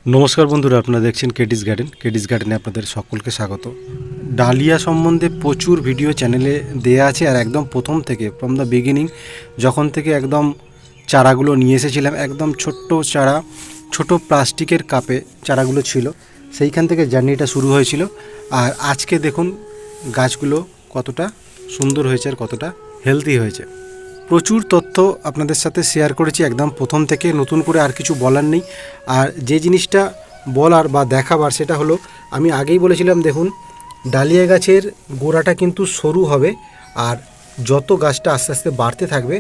নমস্কার বন্ধুরা, আপনারা দেখছেন কেডিস গার্ডেনে আপনাদের সকলকে স্বাগত। ডালিয়া সম্বন্ধে প্রচুর ভিডিও চ্যানেলে দেয়া আছে, আর একদম প্রথম থেকে ফ্রম দ্য বিগিনিং যখন থেকে একদম চারাগুলো নিয়ে এসেছিলাম, একদম ছোট্ট চারা, ছোট প্লাস্টিকের কাপে চারাগুলো ছিল, সেইখান থেকে জার্নিটা শুরু হয়েছিল। আর আজকে দেখুন গাছগুলো কতটা সুন্দর হয়েছে আর কতটা হেলদি হয়েছে। প্রচুর তথ্য আপনাদের সাথে শেয়ার করেছি একদম প্রথম থেকে, নতুন করে আর কিছু বলার নেই। আর যে জিনিসটা বলার বা দেখাবার সেটা হলো, আমি আগেই বলেছিলাম দেখুন ডালিয়া গাছের গোড়াটা কিন্তু সরু হবে, আর যত গাছটা আস্তে আস্তে বাড়তে থাকবে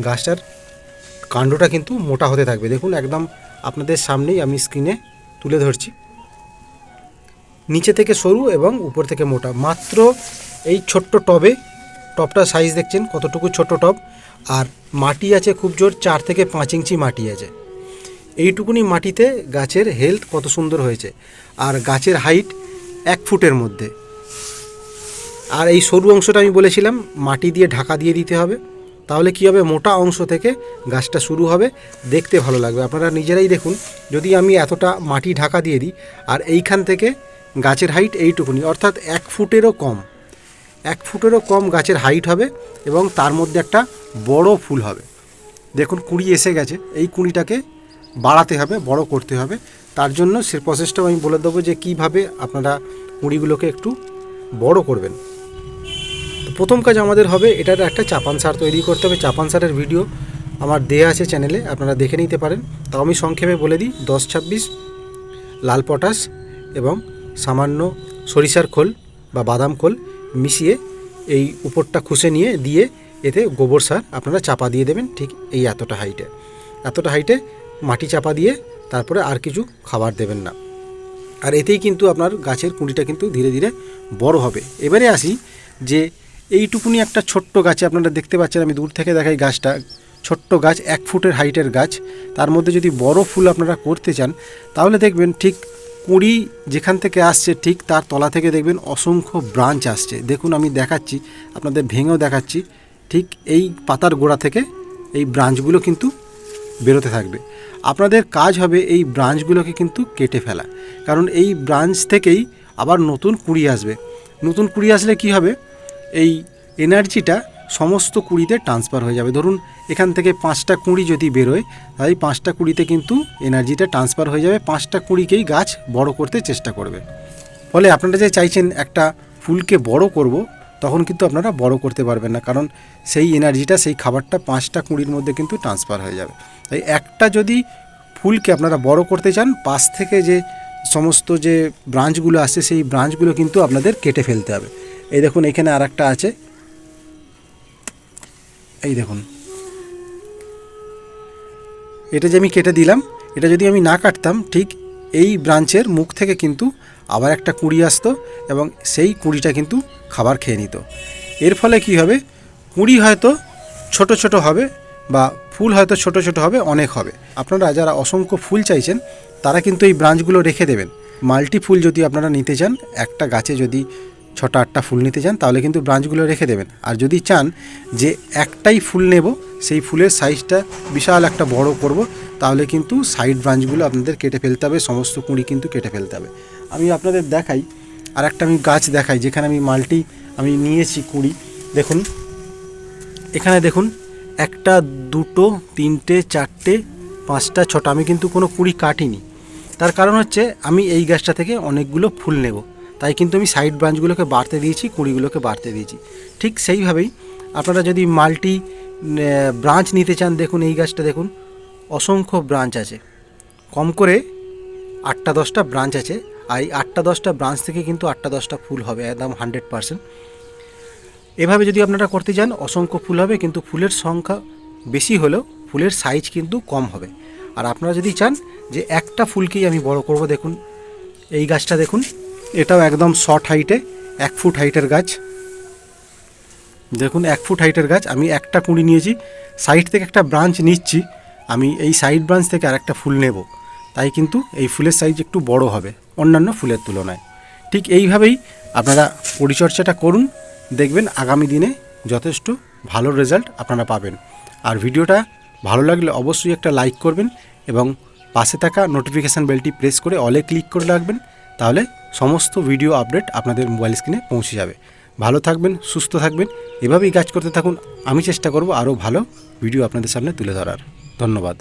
গাছটার কাণ্ডটা কিন্তু মোটা হতে থাকবে। দেখুন একদম আপনাদের সামনেই আমি স্ক্রিনে তুলে ধরছি, নিচে থেকে সরু এবং উপর থেকে মোটা। মাত্র এই ছোট্ট টবটা সাইজ দেখছেন কতটুকু ছোট টব, আর মাটি আছে খুব জোর 4 থেকে 5 ইঞ্চি মাটি আছে। এইটুকুনি মাটিতে গাছের হেলথ কত সুন্দর হয়েছে, আর গাছের হাইট 1 ফুটের মধ্যে। আর এই সরু অংশটা আমি বলেছিলাম মাটি দিয়ে ঢাকা দিয়ে দিতে হবে, তাহলে কী হবে, মোটা অংশ থেকে গাছটা শুরু হবে, দেখতে ভালো লাগবে। আপনারা নিজেরাই দেখুন, যদি আমি এতটা মাটি ঢাকা দিয়ে দিই আর এইখান থেকে গাছের হাইট এইটুকুনি, অর্থাৎ 1 ফুটেরও কম, 1 ফুটেরও কম গাছের হাইট হবে, এবং তার মধ্যে একটা বড় ফুল হবে। দেখুন কুঁড়ি এসে গেছে, এই কুঁড়িটাকে বাড়াতে হবে, বড় করতে হবে। তার জন্য সে প্রসেসটাও আমি বলে দেবো যে কীভাবে আপনারা কুঁড়িগুলোকে একটু বড় করবেন। তো প্রথম কাজ আমাদের হবে, এটার একটা চাপান সার তৈরি করতে হবে। চাপান সারের ভিডিও আমার দেয়া আছে চ্যানেলে, আপনারা দেখে নিতে পারেন। তাও আমি সংক্ষেপে বলে দিই, 10-26 লাল পটাশ এবং সামান্য সরিষার খোল বা বাদাম খোল মিশিয়ে এই উপরটা খুশে নিয়ে দিয়ে এতে গোবর সার আপনারা চাপা দিয়ে দেবেন, ঠিক এই এতটা হাইটে মাটি চাপা দিয়ে তারপরে আর কিছু খাবার দেবেন না। আর এতেই কিন্তু আপনার গাছের কুঁড়িটা কিন্তু ধীরে ধীরে বড় হবে। এবারে আসি যে এইটুকুনি একটা ছোট্ট গাছে আপনারা দেখতে পাচ্ছেন, আমি দূর থেকে দেখাই গাছটা, ছোট্ট গাছ, 1 ফুটের হাইটের গাছ, তার মধ্যে যদি বড় ফুল আপনারা করতে চান তাহলে দেখবেন ঠিক কুঁড়ি যেখান থেকে আসছে ঠিক তার তলা থেকে দেখবেন অসংখ্য ব্রাঞ্চ আসছে। দেখুন আমি দেখাচ্ছি, আপনাদের ভেঙেও দেখাচ্ছি, ঠিক এই পাতার গোড়া থেকে এই ব্রাঞ্চগুলো কিন্তু বেরোতে থাকবে। আপনাদের কাজ হবে এই ব্রাঞ্চগুলোকে কিন্তু কেটে ফেলা, কারণ এই ব্রাঞ্চ থেকেই আবার নতুন কুঁড়ি আসবে। নতুন কুঁড়ি আসলে কি হবে, এই এনার্জিটা সমস্ত কুঁড়িতে ট্রান্সফার হয়ে যাবে। ধরুন এখান থেকে 5টা কুঁড়ি যদি বেরোয়, তাই 5টা কুঁড়িতে কিন্তু এনার্জিটা ট্রান্সফার হয়ে যাবে, 5টা কুঁড়িকেই গাছ বড় করতে চেষ্টা করবে। ফলে আপনারা যে চাইছেন একটা ফুলকে বড় করব, তখন কিন্তু আপনারা বড় করতে পারবেন না, কারণ সেই এনার্জিটা, সেই খাবারটা 5টা কুঁড়ির মধ্যে কিন্তু ট্রান্সফার হয়ে যাবে। তাই একটা যদি ফুলকে আপনারা বড় করতে চান, পাশ থেকে যে সমস্ত যে ব্রাঞ্চগুলো আসছে সেই ব্রাঞ্চগুলো কিন্তু আপনাদের কেটে ফেলতে হবে। এই দেখুন এখানে আর একটা আছে, এই দেখুন এটা যে আমি কেটে দিলাম, এটা যদি আমি না কাটতাম ঠিক এই ব্রাঞ্চের মুখ থেকে কিন্তু আবার একটা কুঁড়ি আসতো, এবং সেই কুঁড়িটা কিন্তু খাবার খেয়ে নিত। এর ফলে কি হবে, কুঁড়ি হয়তো ছোট ছোট হবে বা ফুল হয়তো ছোট ছোট হবে, অনেক হবে। আপনারা যারা অসংখ্য ফুল চাইছেন তারা কিন্তু এই ব্রাঞ্চগুলো রেখে দেবেন। মাল্টি ফুল যদি আপনারা নিতে চান, একটা গাছে যদি 6টা-8টা ফুল নিতে চান, তাহলে কিন্তু ব্রাঞ্চগুলো রেখে দেবেন। আর যদি চান যে একটাই ফুল নেব, সেই ফুলের সাইজটা বিশাল একটা বড় করব, তাহলে কিন্তু সাইড ব্রাঞ্চগুলো আপনাদের কেটে ফেলতে হবে, সমস্ত কুঁড়ি কিন্তু কেটে ফেলতে হবে। আমি আপনাদের দেখাই, আর একটা আমি গাছ দেখাই যেখানে আমি নিয়েছি কুঁড়ি। দেখুন এখানে দেখুন, 1টা 2টো 3টে 4টে 5টা 6টা, আমি কিন্তু কোনো কুঁড়ি কাটিনি। তার কারণ হচ্ছে আমি এই গাছটা থেকে অনেকগুলো ফুল নেব, তাই কিন্তু আমি সাইড ব্রাঞ্চগুলোকে বাড়তে দিয়েছি, কুঁড়িগুলোকে বাড়তে দিয়েছি। ঠিক সেইভাবেই আপনারা যদি মাল্টি ব্রাঞ্চ নিতে চান, দেখুন এই গাছটা দেখুন অসংখ্য ব্রাঞ্চ আছে, কম করে 8টা-10টা ব্রাঞ্চ আছে। আর এই 8টা-10টা ব্রাঞ্চ থেকে কিন্তু 8টা-10টা ফুল হবে একদম 100%। এভাবে যদি আপনারা করতে চান অসংখ্য ফুল হবে, কিন্তু ফুলের সংখ্যা বেশি হলেও ফুলের সাইজ কিন্তু কম হবে। আর আপনারা যদি চান যে একটা ফুলকেই আমি বড় করব, দেখুন এই গাছটা দেখুন, এটাও একদম শর্ট হাইটে, 1 ফুট হাইটের গাছ। দেখুন 1 ফুট হাইটের গাছ, আমি একটা কুঁড়ি নিয়েছি, সাইড থেকে একটা ব্রাঞ্চ নিচ্ছি, আমি এই সাইড ব্রাঞ্চ থেকে আরেকটা ফুল নেব, তাই কিন্তু এই ফুলের সাইজ একটু বড় হবে অন্যান্য ফুলের তুলনায়। ঠিক এইভাবেই আপনারা পরিচর্যাটা করুন, দেখবেন আগামী দিনে যথেষ্ট ভালো রেজাল্ট আপনারা পাবেন। আর ভিডিওটা ভালো লাগলে অবশ্যই একটা লাইক করবেন এবং পাশে থাকা নোটিফিকেশান বেলটি প্রেস করে অলে ক্লিক করে রাখবেন, তাহলে সমস্ত ভিডিও আপডেট আপনাদের মোবাইল স্ক্রিনে পৌঁছে যাবে। ভালো থাকবেন, সুস্থ থাকবেন, এভাবেই গাছ করতে থাকুন। আমি চেষ্টা করব আরও ভালো ভিডিও আপনাদের সামনে তুলে ধরার। ধন্যবাদ।